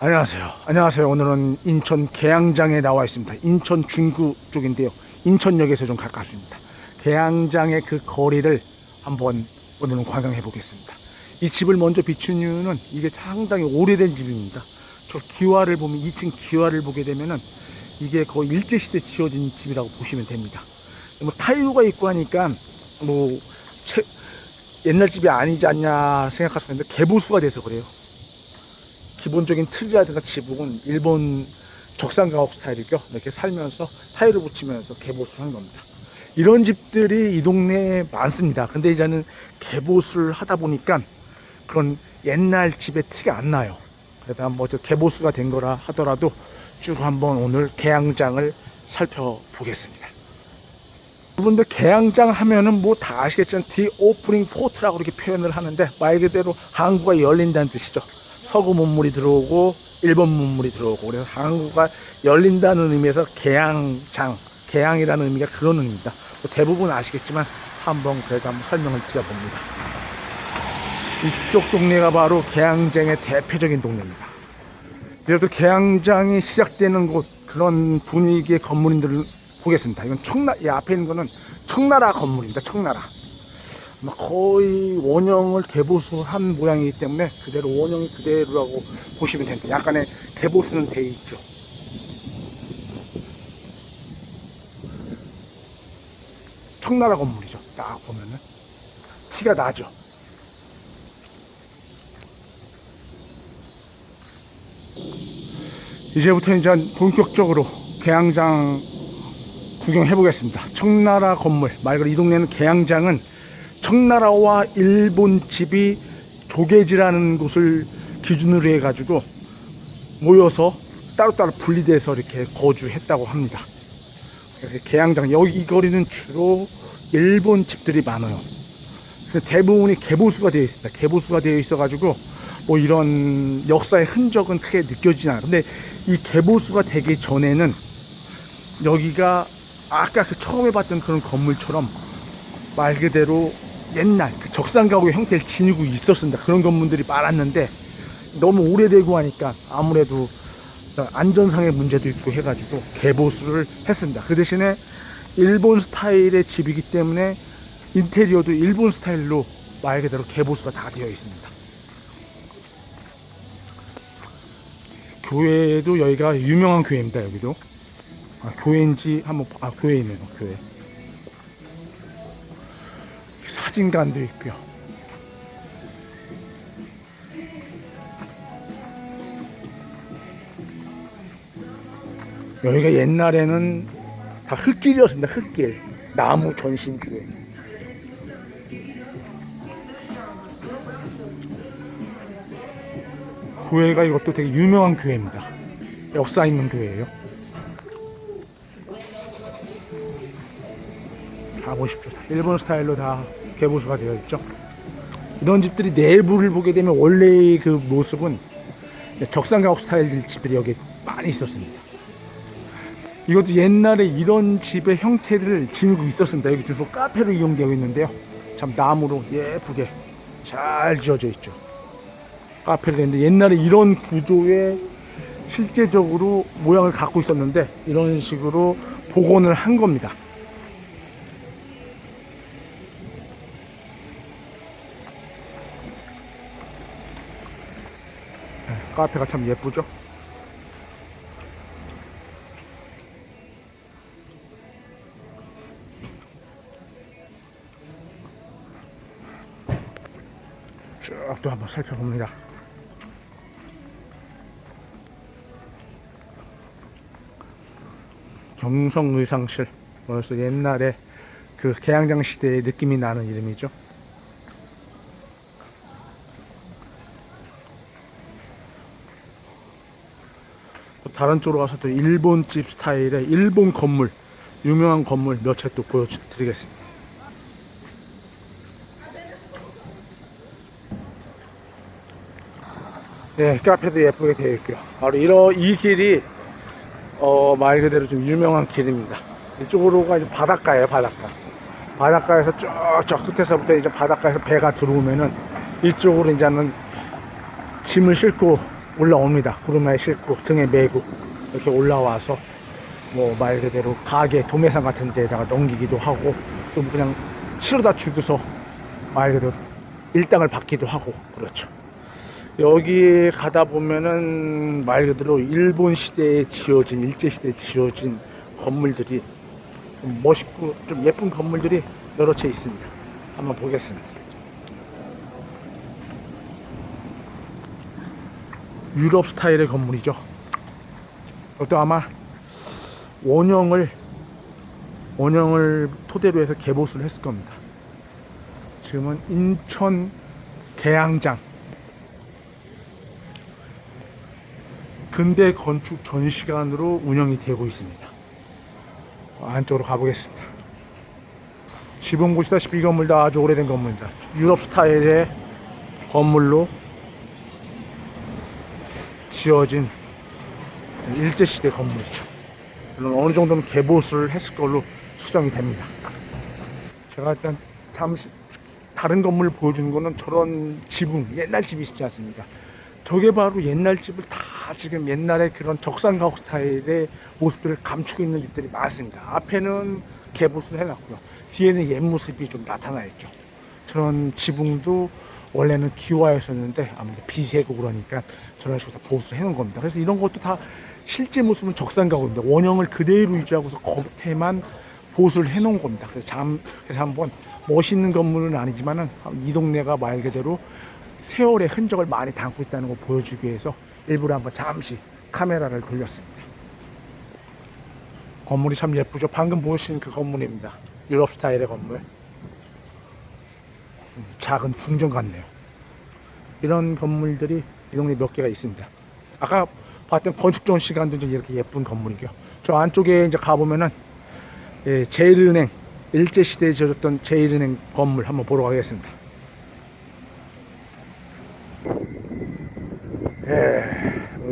안녕하세요. 오늘은 인천 계양장에 나와 있습니다. 인천 중구 쪽인데요. 인천역에서 좀 가깝습니다. 계양장의 그 거리를 한번 오늘은 관광해 보겠습니다. 이 집을 먼저 비춘 이유는 이게 상당히 오래된 집입니다. 저 기와를 보면 2층 기와를 보게 되면은 이게 거의 일제시대 지어진 집이라고 보시면 됩니다. 뭐 타일로가 있고 하니까 뭐 옛날 집이 아니지 않냐 생각할 수 있는데 개보수가 돼서 그래요. 기본적인 틀이라든가 지붕은 일본 적산가옥 스타일이죠. 이렇게 살면서 타일을 붙이면서 개보수를 한 겁니다. 이런 집들이 이 동네에 많습니다. 근데 이제는 개보수를 하다 보니까 그런 옛날 집의 티가 안 나요. 그래서 한번 개보수가 된 거라 하더라도 쭉 한번 오늘 계양장을 살펴보겠습니다. 여러분들 계양장 하면은 뭐 다 아시겠지만 디 오프닝 포트라고 이렇게 표현을 하는데 말 그대로 항구가 열린다는 뜻이죠. 서구 문물이 들어오고 일본 문물이 들어오고 그래서 항구가 열린다는 의미에서 계양장, 계양이라는 의미가 그런 의미입니다. 뭐 대부분 아시겠지만 한번 그래도 한번 설명을 드려봅니다. 이쪽 동네가 바로 계양장의 대표적인 동네입니다. 그래도 계양장이 시작되는 곳 그런 분위기의 건물들을 보겠습니다. 이건 이 앞에 있는 거는 청나라 건물입니다. 청나라. 거의 원형을 개보수한 모양이기 때문에 그대로 원형이 그대로라고 보시면 됩니다. 약간의 개보수는 되어 있죠. 청나라 건물이죠. 딱 보면은 티가 나죠. 이제부터 이제 본격적으로 계양장 구경해 보겠습니다. 청나라 건물 말 그대로 이 동네는 계양장은 청나라와 일본 집이 조계지라는 곳을 기준으로 해가지고 모여서 따로따로 분리돼서 이렇게 거주했다고 합니다. 그래서 계양장 여기 이 거리는 주로 일본 집들이 많아요. 그래서 대부분이 개보수가 되어 있습니다. 개보수가 되어 있어가지고 뭐 이런 역사의 흔적은 크게 느껴지지 않아요. 근데 이 개보수가 되기 전에는 여기가 아까 그 처음에 봤던 그런 건물처럼 말 그대로 옛날 그 적산가옥의 형태를 지니고 있었습니다. 그런 건물들이 많았는데 너무 오래되고 하니까 아무래도 안전상의 문제도 있고 해가지고 개보수를 했습니다. 그 대신에 일본 스타일의 집이기 때문에 인테리어도 일본 스타일로 말 그대로 개보수가 다 되어 있습니다. 교회도 여기가 유명한 교회입니다. 여기도 교회인지 한번 교회이네요. 교회 사진관도 있고요. 여기가 옛날에는 다 흙길이었습니다. 흙길 나무 전신주에 교회가 이것도 되게 유명한 교회입니다. 역사 있는 교회예요. 다 보십시오. 일본 스타일로 다 개보수가 되어 있죠. 이런 집들이 내부를 보게 되면 원래의 그 모습은 적산가옥 스타일 집들이 여기 많이 있었습니다. 이것도 옛날에 이런 집의 형태를 지니고 있었습니다. 여기 주로 카페로 이용되어 있는데요. 참 나무로 예쁘게 잘 지어져 있죠. 카페로 되는데 옛날에 이런 구조의 실제적으로 모양을 갖고 있었는데 이런 식으로 복원을 한 겁니다. 카페가 참 예쁘죠. 쭉 또 한번 살펴봅니다. 경성의상실 벌써 옛날에 그 계양장 시대의 느낌이 나는 이름이죠. 다른 쪽으로 가서 또 일본집 스타일의 일본 건물 유명한 건물 몇 채 또 보여드리겠습니다. 네, 카페도 예쁘게 되어 있고요. 바로 이 길이 말 그대로 좀 유명한 길입니다. 이쪽으로가 이제 바닷가예요. 바닷가에서 저 끝에서부터 이제 바닷가에서 배가 들어오면은 이쪽으로 이제는 짐을 싣고 올라옵니다. 구름에 싣고 등에 메고 이렇게 올라와서 뭐 말 그대로 가게 도매상 같은 데다가 넘기기도 하고 또 그냥 실어다 주고서 말 그대로 일당을 받기도 하고 그렇죠. 여기 가다 보면은 말 그대로 일본 시대에 지어진 일제 시대에 지어진 건물들이 좀 멋있고 좀 예쁜 건물들이 여러 채 있습니다. 한번 보겠습니다. 유럽 스타일의 건물이죠. 이것도 아마 원형을 토대로 해서 개보수를 했을 겁니다. 지금은 인천 계양장 근대 건축 전시관으로 운영이 되고 있습니다. 안쪽으로 가보겠습니다. 지붕 보시다시피 이 건물도 아주 오래된 건물입니다. 유럽 스타일의 건물로 지어진 일제시대 건물이죠. 물론 어느 정도는 개보수를 했을 걸로 추정이 됩니다. 제가 일단 잠시 다른 건물을 보여주는 거는 저런 지붕, 옛날 집이 있지 않습니까? 저게 바로 옛날 집을 다 지금 옛날에 그런 적산가옥 스타일의 모습들을 감추고 있는 집들이 많습니다. 앞에는 개보수를 해놨고요. 뒤에는 옛 모습이 좀 나타나 있죠. 저런 지붕도 원래는 기와였었는데 아무래도 비세고 그러니까 저런 식으로 다 보수를 해놓은 겁니다. 그래서 이런 것도 다 실제 모습은 적산가옥인데 원형을 그대로 유지하고서 겉에만 보수를 해놓은 겁니다. 그래서 한번 멋있는 건물은 아니지만은 이 동네가 말 그대로 세월의 흔적을 많이 담고 있다는 걸 보여주기 위해서 일부러 한번 잠시 카메라를 돌렸습니다. 건물이 참 예쁘죠. 방금 보신 그 건물입니다. 유럽 스타일의 건물. 작은 궁전 같네요. 이런 건물들이 이 동네에 몇 개가 있습니다. 아까 봤던 건축전 시간도 이제 이렇게 예쁜 건물이고요. 저 안쪽에 이제 가보면은 제1은행 일제시대에 지어졌던 제1은행 건물 한번 보러 가겠습니다.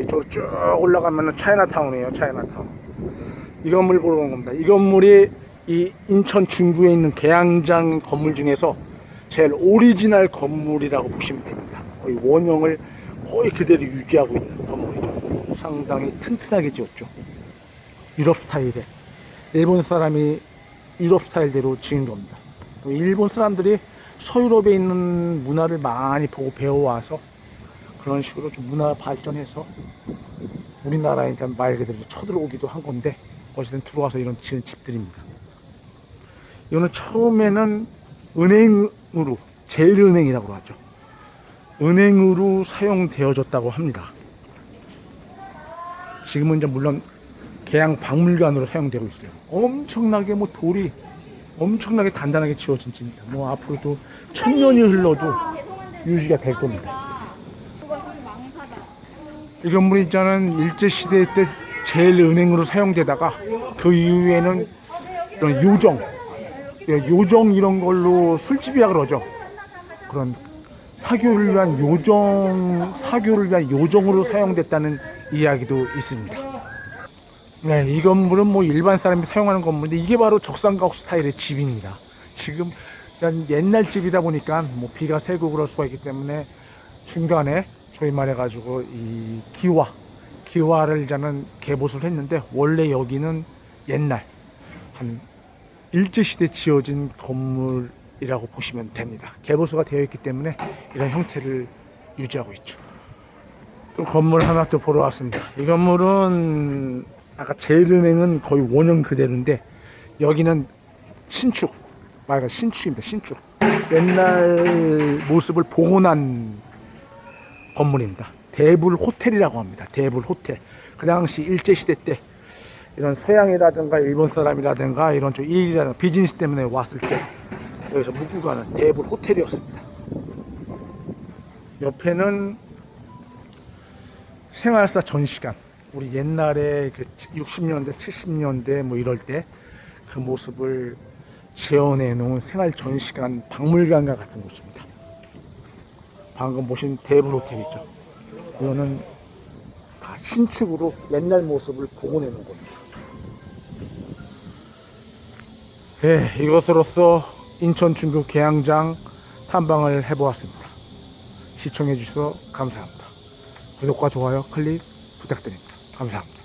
이쪽으로 쭉 올라가면은 차이나타운이에요. 차이나타운. 이 건물 보러 온 겁니다. 이 건물이 이 인천 중구에 있는 계양장 건물 중에서 제일 오리지널 건물이라고 보시면 됩니다. 거의 원형을 거의 그대로 유지하고 있는 건물이죠. 상당히 튼튼하게 지었죠. 유럽 스타일에 일본 사람이 유럽 스타일대로 지은 겁니다. 일본 사람들이 서유럽에 있는 문화를 많이 보고 배워와서 그런 식으로 좀 문화 발전해서 우리나라에 이제 말 그대로 쳐들어오기도 한 건데 어쨌든 들어와서 이런 지은 집들입니다. 이거는 처음에는 은행으로 제1은행이라고 하죠. 은행으로 사용되어졌다고 합니다. 지금은 이제 물론 계양 박물관으로 사용되고 있어요. 엄청나게 뭐 돌이 엄청나게 단단하게 지어진 집입니다. 뭐 앞으로도 천년이 흘러도 유지가 될 겁니다. 이 건물이 있잖아요. 일제시대 때 제일 은행으로 사용되다가 그 이후에는 이런 요정 이런 걸로 술집이라 그러죠. 그런 사교를 위한 요정으로 사용됐다는 이야기도 있습니다. 네, 이 건물은 뭐 일반 사람이 사용하는 건물인데 이게 바로 적산가옥 스타일의 집입니다. 지금 옛날 집이다 보니까 뭐 비가 새고 그럴 수가 있기 때문에 중간에 저희 말해가지고 이 기와를 이제는 개보수를 했는데 원래 여기는 옛날 한 일제시대 지어진 건물이라고 보시면 됩니다. 개보수가 되어 있기 때문에 이런 형태를 유지하고 있죠. 또 건물 하나 또 보러 왔습니다. 이 건물은 아까 제1은행은 거의 원형 그대로인데 여기는 신축입니다. 신축. 옛날 모습을 복원한 건물입니다. 대불 호텔이라고 합니다. 대불 호텔. 그 당시 일제시대 때 이런 서양이라든가 일본 사람이라든가 이런 좀 일이라든가 비즈니스 때문에 왔을 때 여기서 묵고 가는 대불 호텔이었습니다. 옆에는 생활사 전시관. 우리 옛날에 그 60년대, 70년대 뭐 이럴 때 그 모습을 재현해 놓은 생활 전시관 박물관과 같은 곳입니다. 방금 보신 대불 호텔이죠. 이거는 다 신축으로 옛날 모습을 복원해 놓은 겁니다. 네, 이것으로써 인천 중구 계양장 탐방을 해보았습니다. 시청해 주셔서 감사합니다. 구독과 좋아요, 클릭 부탁드립니다. 감사합니다.